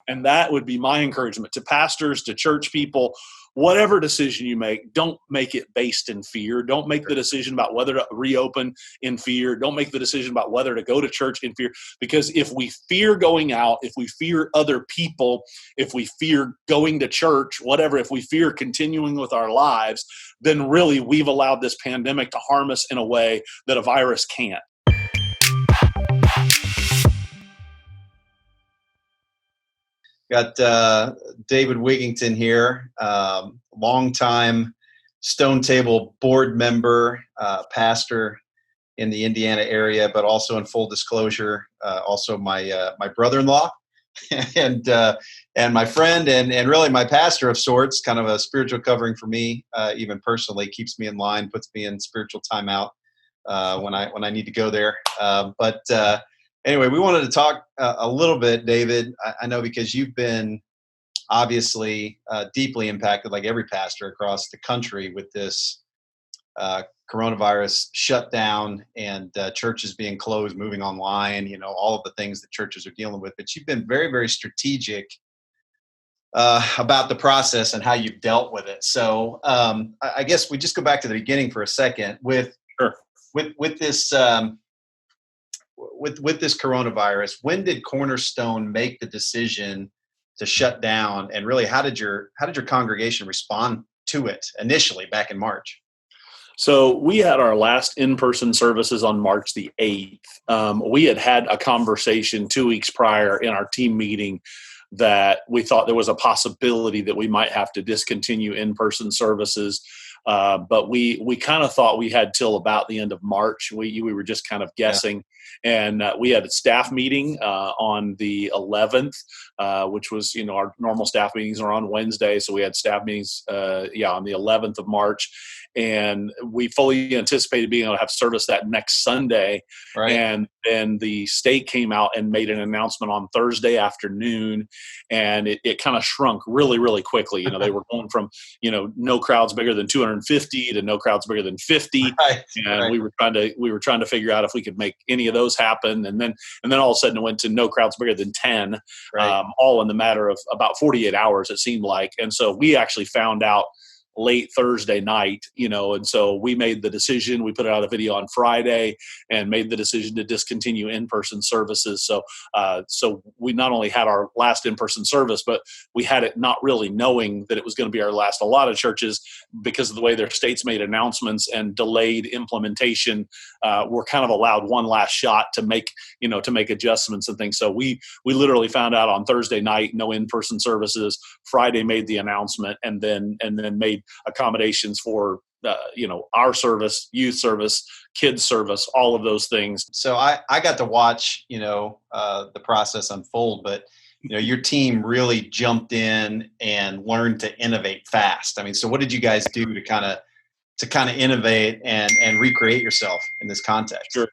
And that would be my encouragement to pastors, to church people. Whatever decision you make, don't make it based in fear. Don't make the decision about whether to reopen in fear. Don't make the decision about whether to go to church in fear. Because if we fear going out, if we fear other people, if we fear going to church, whatever, if we fear continuing with our lives, then really we've allowed this pandemic to harm us in a way that a virus can't. Got David Wigington here, longtime Stone Table board member, pastor in the Indiana area, but also in full disclosure, also my brother-in-law and my friend and really my pastor of sorts, kind of a spiritual covering for me, even personally, keeps me in line, puts me in spiritual timeout when I need to go there. Anyway, we wanted to talk a little bit, David. I know because you've been obviously deeply impacted, like every pastor across the country, with this coronavirus shutdown and churches being closed, moving online, all of the things that churches are dealing with. But you've been very, very strategic about the process and how you've dealt with it. So I guess we just go back to the beginning for a second with this. With this coronavirus, when did Cornerstone make the decision to shut down, and really how did your congregation respond to it initially back in March? So we had our last in-person services on March the 8th. We had a conversation 2 weeks prior in our team meeting that we thought there was a possibility that we might have to discontinue in-person services. But we kind of thought we had till about the end of March. We were just kind of guessing. And we had a staff meeting on the 11th, which was, our normal staff meetings are on Wednesday. So we had staff meetings, on the 11th of March. And we fully anticipated being able to have service that next Sunday. Right. And then the state came out and made an announcement on Thursday afternoon. And it kind of shrunk really, really quickly. They were going from, no crowds bigger than 250 to no crowds bigger than 50. Right. And right. we were trying to figure out if we could make any of those happen. And then all of a sudden it went to no crowds bigger than 10, right. All in the matter of about 48 hours, it seemed like. And so we actually found out late Thursday night, and so we made the decision. We put out a video on Friday and made the decision to discontinue in-person services. So we not only had our last in-person service, but we had it not really knowing that it was going to be our last. A lot of churches, because of the way their states made announcements and delayed implementation, were kind of allowed one last shot to make adjustments and things. So we literally found out on Thursday night, no in-person services. Friday made the announcement, and then made accommodations for our service, youth service, kids service, all of those things. So I got to watch the process unfold, but your team really jumped in and learned to innovate fast. I mean, so what did you guys do to kind of innovate and recreate yourself in this context? Sure.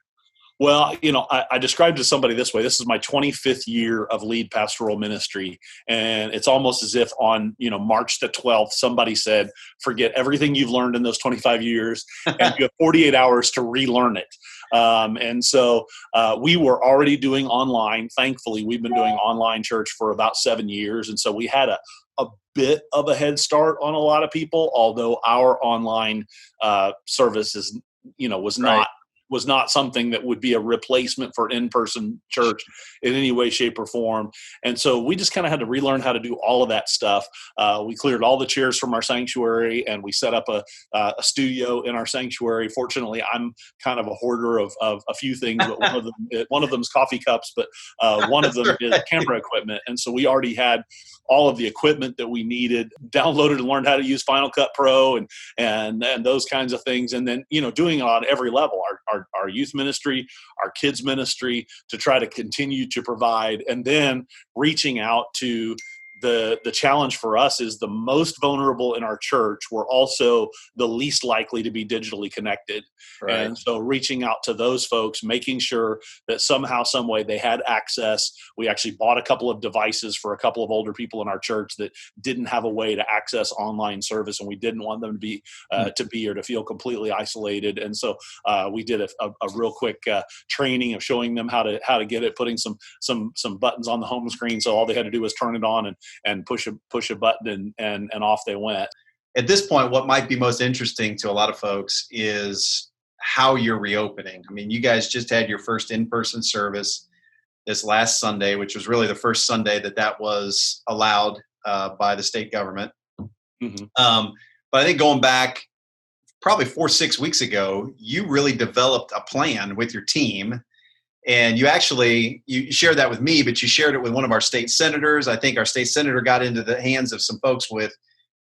Well, I described to somebody this way. This is my 25th year of lead pastoral ministry. And it's almost as if on, March the 12th, somebody said, forget everything you've learned in those 25 years and you have 48 hours to relearn it. And so we were already doing online. Thankfully, we've been doing online church for about 7 years. And so we had a bit of a head start on a lot of people, although our online services, was not something that would be a replacement for in-person church in any way, shape, or form. And so we just kind of had to relearn how to do all of that stuff. We cleared all the chairs from our sanctuary, and we set up a studio in our sanctuary. Fortunately, I'm kind of a hoarder of a few things, but one of them is coffee cups, but one of them is camera equipment. And so we already had all of the equipment that we needed, downloaded and learned how to use Final Cut Pro and those kinds of things. And then, doing it on every level, our youth ministry, our kids ministry, to try to continue to provide, and then reaching out to the challenge for us is the most vulnerable in our church were also the least likely to be digitally connected. Right. And so reaching out to those folks, making sure that somehow, some way they had access. We actually bought a couple of devices for a couple of older people in our church that didn't have a way to access online service, and we didn't want them to be or to feel completely isolated. And so we did a real quick training of showing them how to get it, putting some buttons on the home screen, so all they had to do was turn it on and push a button and off they went. At this point, what might be most interesting to a lot of folks is how you're reopening. I mean, you guys just had your first in-person service this last Sunday, which was really the first Sunday that was allowed by the state government. Mm-hmm. But I think going back probably 4-6 weeks ago, you really developed a plan with your team. And you shared that with me, but you shared it with one of our state senators. I think our state senator got into the hands of some folks with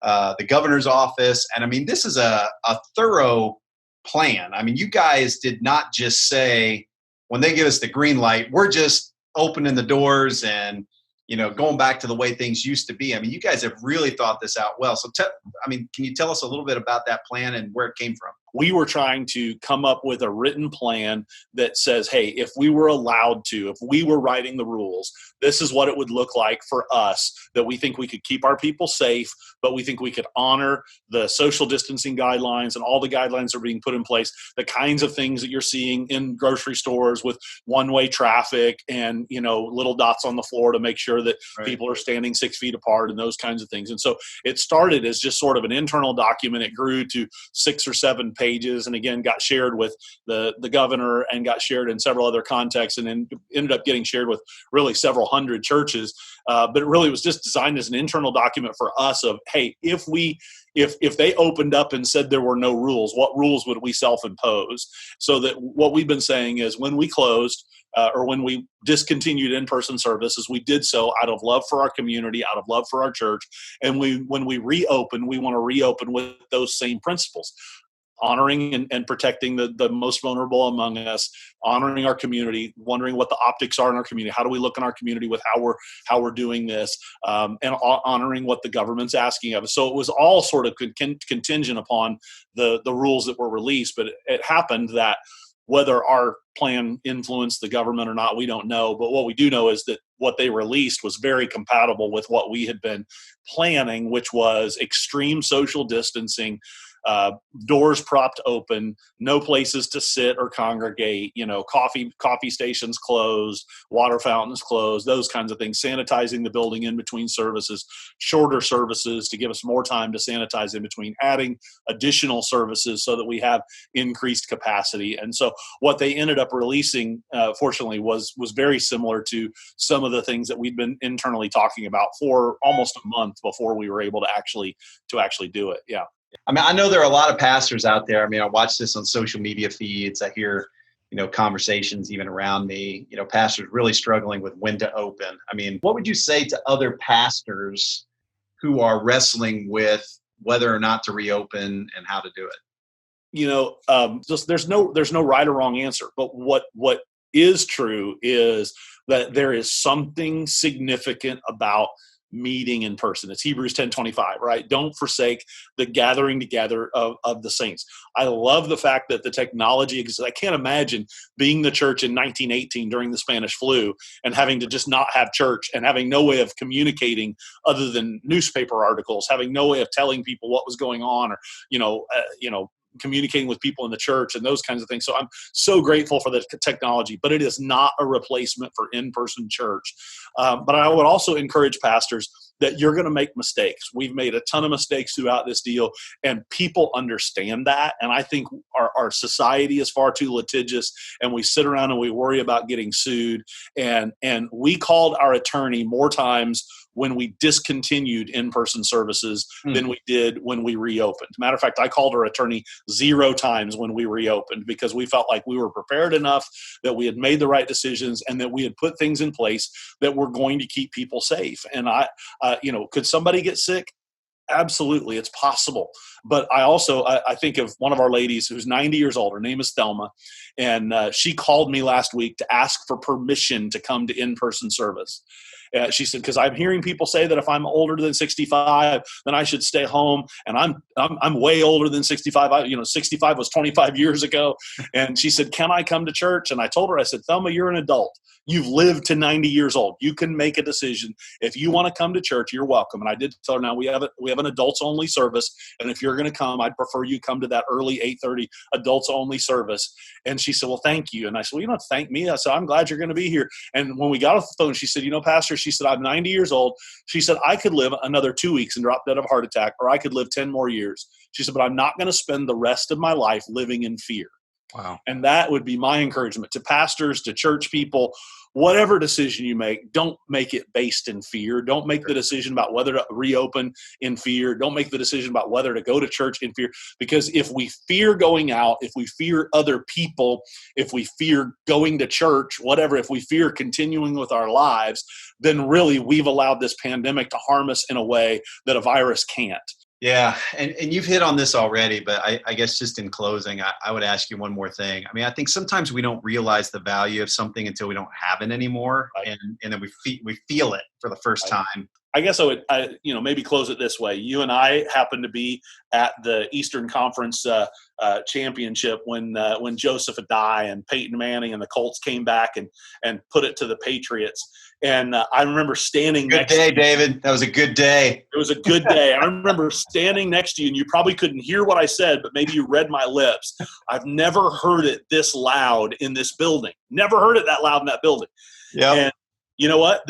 the governor's office. And I mean, this is a thorough plan. I mean, you guys did not just say, when they give us the green light, we're just opening the doors and, going back to the way things used to be. I mean, you guys have really thought this out well. So, can you tell us a little bit about that plan and where it came from? We were trying to come up with a written plan that says, hey, if we were allowed to, if we were writing the rules, this is what it would look like for us, that we think we could keep our people safe, but we think we could honor the social distancing guidelines and all the guidelines that are being put in place, the kinds of things that you're seeing in grocery stores with one-way traffic and, little dots on the floor to make sure that people are standing 6 feet apart and those kinds of things. And so it started as just sort of an internal document. It grew to 6 or 7 pages, and again got shared with the governor and got shared in several other contexts, and then ended up getting shared with really several hundred churches. But it really was just designed as an internal document for us of, hey, if they opened up and said there were no rules, what rules would we self-impose? So that what we've been saying is, when we closed or when we discontinued in-person services, we did so out of love for our community, out of love for our church. And when we reopen, we want to reopen with those same principles. Honoring and protecting the most vulnerable among us, honoring our community, wondering what the optics are in our community. How do we look in our community with how we're doing this, and honoring what the government's asking of us. So it was all sort of contingent upon the rules that were released. But it happened that whether our plan influenced the government or not, we don't know. But what we do know is that what they released was very compatible with what we had been planning, which was extreme social distancing, doors propped open, no places to sit or congregate, coffee stations closed, water fountains closed, those kinds of things, sanitizing the building in between services, shorter services to give us more time to sanitize in between, adding additional services so that we have increased capacity. And so what they ended up releasing, fortunately, was very similar to some of the things that we'd been internally talking about for almost a month before we were able to actually do it. Yeah. I mean, I know there are a lot of pastors out there. I mean, I watch this on social media feeds. I hear, conversations even around me, pastors really struggling with when to open. I mean, what would you say to other pastors who are wrestling with whether or not to reopen and how to do it? Just there's no right or wrong answer. But what is true is that there is something significant about meeting in person. It's Hebrews 10:25, right? Don't forsake the gathering together of the saints. I love the fact that the technology exists. I can't imagine being the church in 1918 during the Spanish flu and having to just not have church and having no way of communicating other than newspaper articles, having no way of telling people what was going on, or, communicating with people in the church and those kinds of things. So I'm so grateful for the technology, but it is not a replacement for in-person church. But I would also encourage pastors that you're going to make mistakes. We've made a ton of mistakes throughout this deal, and people understand that. And I think our society is far too litigious, and we sit around and we worry about getting sued. And we called our attorney more times when we discontinued in-person services than we did when we reopened. Matter of fact, I called our attorney 0 times when we reopened, because we felt like we were prepared enough, that we had made the right decisions, and that we had put things in place that were going to keep people safe. And could somebody get sick? Absolutely, it's possible. But I think of one of our ladies who's 90 years old. Her name is Thelma, and she called me last week to ask for permission to come to in-person service. She said, because I'm hearing people say that if I'm older than 65, then I should stay home. And I'm way older than 65. 65 was 25 years ago. And she said, can I come to church? And I told her, I said, Thelma, you're an adult. You've lived to 90 years old. You can make a decision. If you want to come to church, you're welcome. And I did tell her, now we have an adults only service. And if you're going to come, I'd prefer you come to that early 8:30 adults only service. And she said, well, thank you. And I said, well, you don't have to thank me. I said, I'm glad you're going to be here. And when we got off the phone, she said, Pastor, she said, I'm 90 years old. She said, I could live another 2 weeks and drop dead of a heart attack, or I could live 10 more years. She said, but I'm not going to spend the rest of my life living in fear. Wow. And that would be my encouragement to pastors, to church people. Whatever decision you make, don't make it based in fear. Don't make the decision about whether to reopen in fear. Don't make the decision about whether to go to church in fear. Because if we fear going out, if we fear other people, if we fear going to church, whatever, if we fear continuing with our lives, then really we've allowed this pandemic to harm us in a way that a virus can't. Yeah, and you've hit on this already, but I guess just in closing, I would ask you one more thing. I mean, I think sometimes we don't realize the value of something until we don't have it anymore, Right. and then we feel it for the first time. I guess I would, maybe close it this way. You and I happened to be at the Eastern Conference championship when Joseph Adai and Peyton Manning and the Colts came back and put it to the Patriots. And I remember standing Good next day, to you. David. That was a good day. It was a good day. I remember standing next to you, and you probably couldn't hear what I said, but maybe you read my lips. I've never heard it this loud in this building. Never heard it that loud in that building. Yeah. And you know what?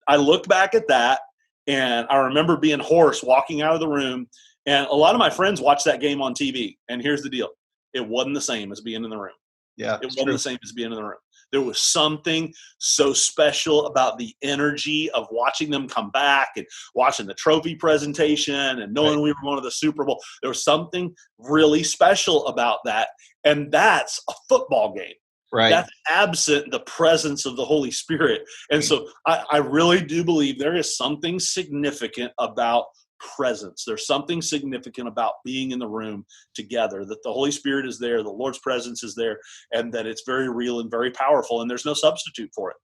I looked back at that, and I remember being hoarse walking out of the room. And a lot of my friends watched that game on TV. And here's the deal. It wasn't the same as being in the room. Yeah, it wasn't the same as being in the room. There was something so special about the energy of watching them come back and watching the trophy presentation and knowing we were going to the Super Bowl. There was something really special about that. And that's a football game. Right. That's absent the presence of the Holy Spirit. And so I really do believe there is something significant about presence. There's something significant about being in the room together, that the Holy Spirit is there, the Lord's presence is there, and that it's very real and very powerful, and there's no substitute for it.